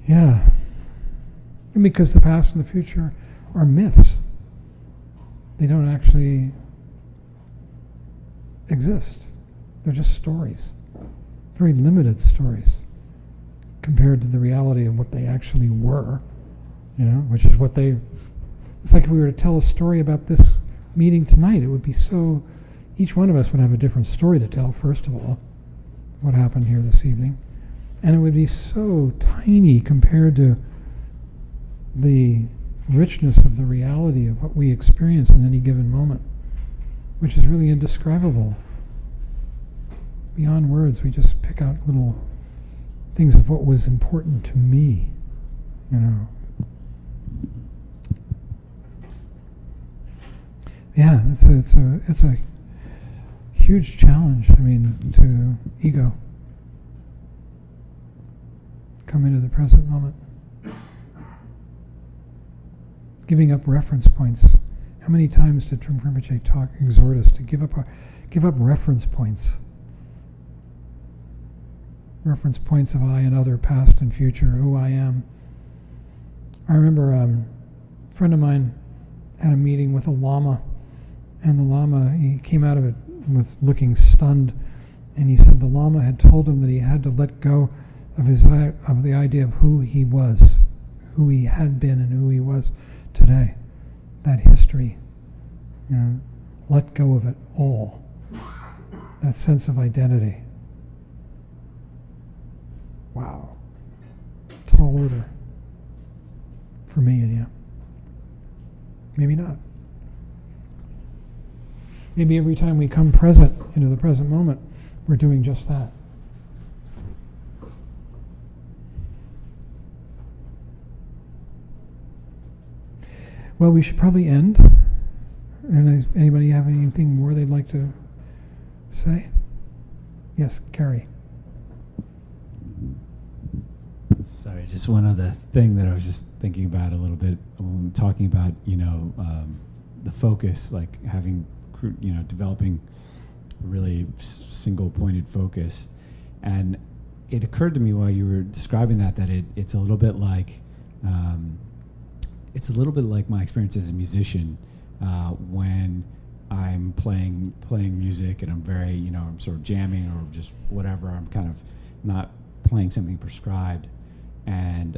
Yeah. And because the past and the future are myths. They don't actually exist. They're just stories. Very limited stories compared to the reality of what they actually were, which is what they... It's like if we were to tell a story about this meeting tonight, it would be so... Each one of us would have a different story to tell, first of all, what happened here this evening. And it would be so tiny compared to the richness of the reality of what we experience in any given moment, which is really indescribable. Beyond words, we just pick out little things of what was important to me, Yeah, it's a huge challenge, to ego. Come into the present moment. Giving up reference points. How many times did Trungpa Rinpoche exhort us to give up reference points? Reference points of I and other, past and future, who I am. I remember a friend of mine had a meeting with a lama, and the lama, he came out of it with looking stunned, and he said the lama had told him that he had to let go of the idea of who he was, who he had been and who he was today. That history, let go of it all. That sense of identity. Wow. Tall order. For me, anyhow. Maybe not. Maybe every time we come present into the present moment, we're doing just that. Well, we should probably end. And anybody have anything more they'd like to say? Yes, Carrie.
Sorry, just one other thing that I was just thinking about a little bit when talking about, the focus, like having, developing really single-pointed focus. And it occurred to me while you were describing that it's a little bit like, my experience as a musician when I'm playing music and I'm very, I'm sort of jamming or just whatever. I'm kind of not playing something prescribed, and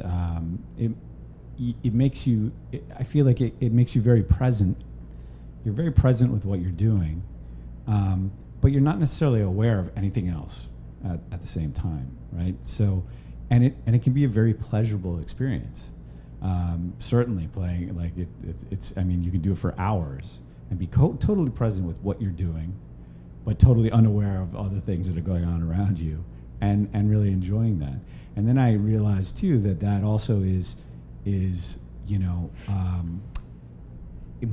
it makes you. I feel like it makes you very present. You're very present with what you're doing, but you're not necessarily aware of anything else at the same time, right? So, and it can be a very pleasurable experience. Certainly, playing like it's. I mean, you can do it for hours and be totally present with what you're doing, but totally unaware of other things that are going on around you, and really enjoying that. And then I realized too that also is it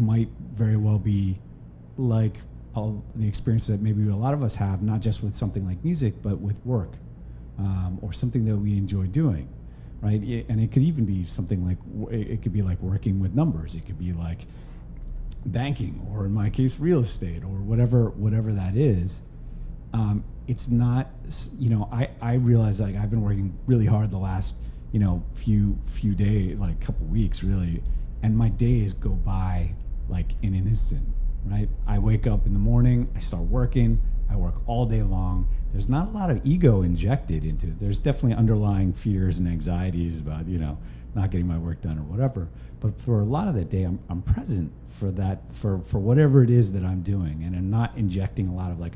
might very well be like all the experience that maybe a lot of us have, not just with something like music, but with work, or something that we enjoy doing, right? And it could even be something like, it could be like working with numbers. It could be like banking, or in my case, real estate, or whatever that is. It's not, I realize, like, I've been working really hard the last, few days, like couple weeks really, and my days go by like in an instant, right? I wake up in the morning, I start working, I work all day long. There's not a lot of ego injected into it. There's definitely underlying fears and anxieties about, not getting my work done or whatever. But for a lot of that day, I'm present for that, for whatever it is that I'm doing, and I'm not injecting a lot of, like,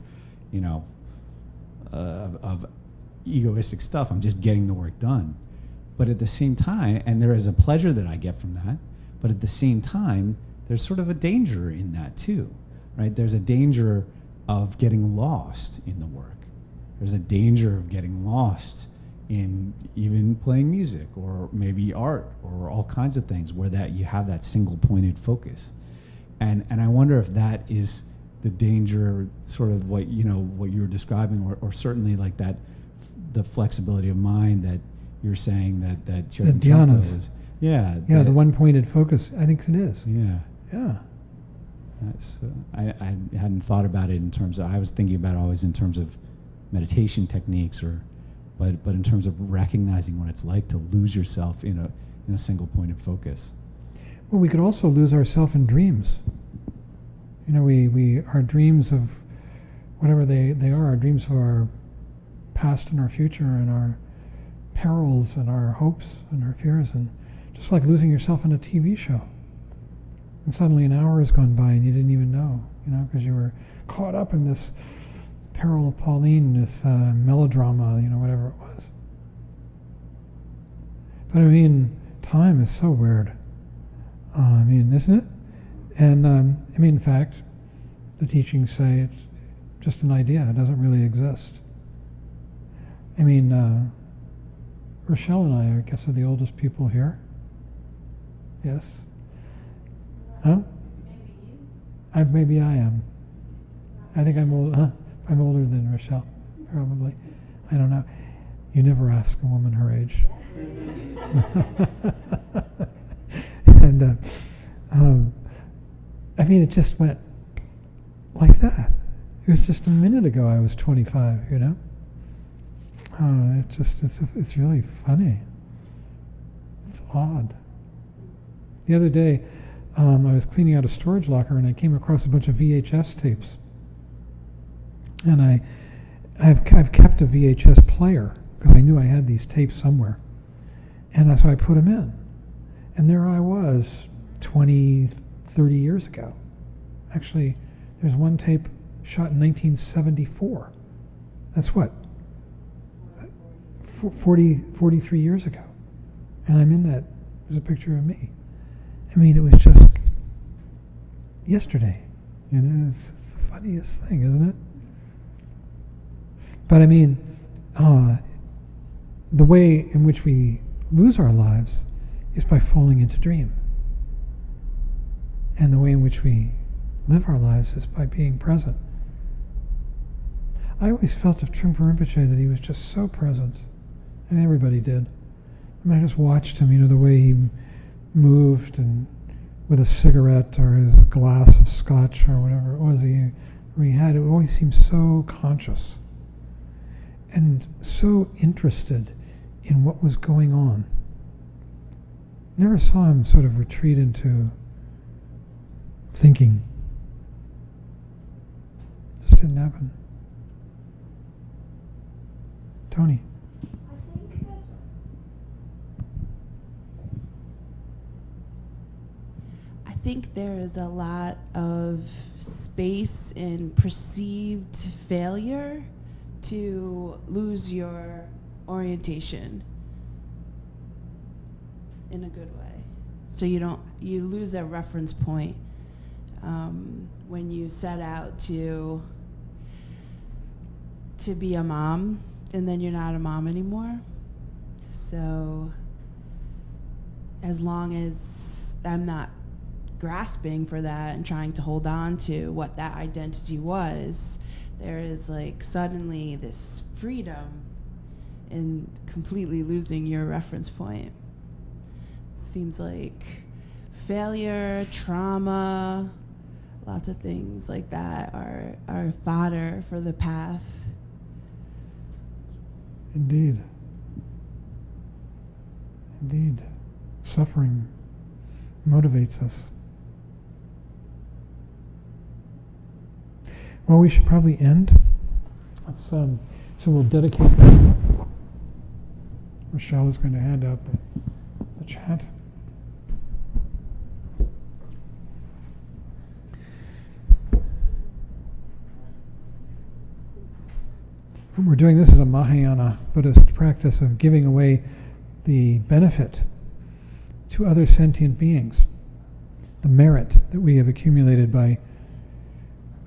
of egoistic stuff. I'm just getting the work done. But at the same time, and there is a pleasure that I get from that, but at the same time, there's sort of a danger in that too, right? There's a danger of getting lost in the work. There's a danger of getting lost in even playing music, or maybe art, or all kinds of things where that you have that single-pointed focus. And I wonder if that is the danger, sort of what you were describing, or certainly like that, the flexibility of mind that you're saying that
the dhyanas
is. Yeah.
Yeah, the one-pointed focus. I think it is.
Yeah.
Yeah.
That's, I hadn't thought about it in terms of, I was thinking about it always in terms of meditation techniques, but in terms of recognizing what it's like to lose yourself in a single point of focus.
Well, we could also lose ourselves in dreams. Our dreams of whatever they are, our dreams of our past and our future and our perils and our hopes and our fears, and just like losing yourself in a TV show. And suddenly an hour has gone by and you didn't even know, because you were caught up in this peril of Pauline, this melodrama, whatever it was. But I mean, time is so weird. Isn't it? And in fact, the teachings say it's just an idea. It doesn't really exist. Rochelle and I guess, are the oldest people here. Yes. Huh? Maybe I am. I think I'm old. I'm older than Rochelle, probably. I don't know. You never ask a woman her age. And it just went like that. It was just a minute ago I was 25. It's really funny. It's odd. The other day, I was cleaning out a storage locker and I came across a bunch of VHS tapes. And I've kept a VHS player because I knew I had these tapes somewhere. And so I put them in. And there I was 20, 30 years ago. Actually, there's one tape shot in 1974. That's what? 43 years ago. And I'm in that. There's a picture of me. It was just yesterday. It's the funniest thing, isn't it? But the way in which we lose our lives is by falling into dream. And the way in which we live our lives is by being present. I always felt of Trungpa Rinpoche that he was just so present. And everybody did. I mean, I just watched him, the way he moved, and with a cigarette or his glass of scotch or whatever it was he had, it always seemed so conscious and so interested in what was going on. Never saw him sort of retreat into thinking. Just didn't happen. Tony.
I think there is a lot of space in perceived failure to lose your orientation in a good way. So you lose that reference point when you set out to be a mom, and then you're not a mom anymore. So as long as I'm not grasping for that and trying to hold on to what that identity was, there is like suddenly this freedom in completely losing your reference point. Seems like failure, trauma, lots of things like that are fodder for the path.
Indeed. Indeed. Suffering motivates us. Well, we should probably end. So we'll dedicate that. Rochelle is going to hand out the chat. What we're doing, this is a Mahayana Buddhist practice of giving away the benefit to other sentient beings. The merit that we have accumulated by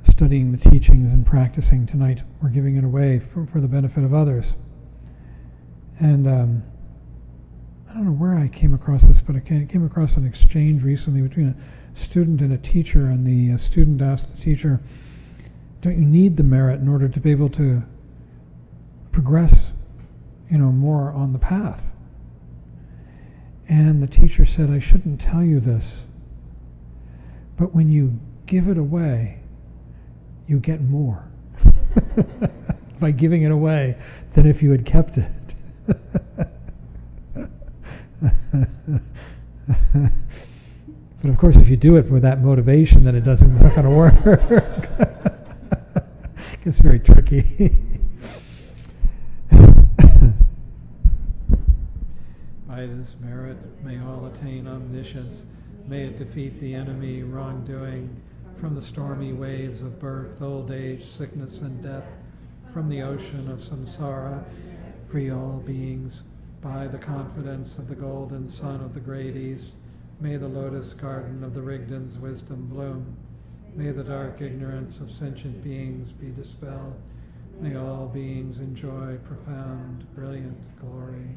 studying the teachings and practicing tonight, we're giving it away for the benefit of others. And I don't know where I came across this, but I came across an exchange recently between a student and a teacher, and the student asked the teacher, don't you need the merit in order to be able to progress, more on the path? And the teacher said, I shouldn't tell you this, but when you give it away, you get more by giving it away than if you had kept it. But of course, if you do it with that motivation, then it's not going to work. It gets very tricky. By this merit, may all attain omniscience. May it defeat the enemy, wrongdoing, from the stormy waves of birth, old age, sickness, and death, from the ocean of samsara, free all beings, by the confidence of the golden sun of the great east. May the lotus garden of the Rigdon's wisdom bloom. May the dark ignorance of sentient beings be dispelled. May all beings enjoy profound, brilliant glory.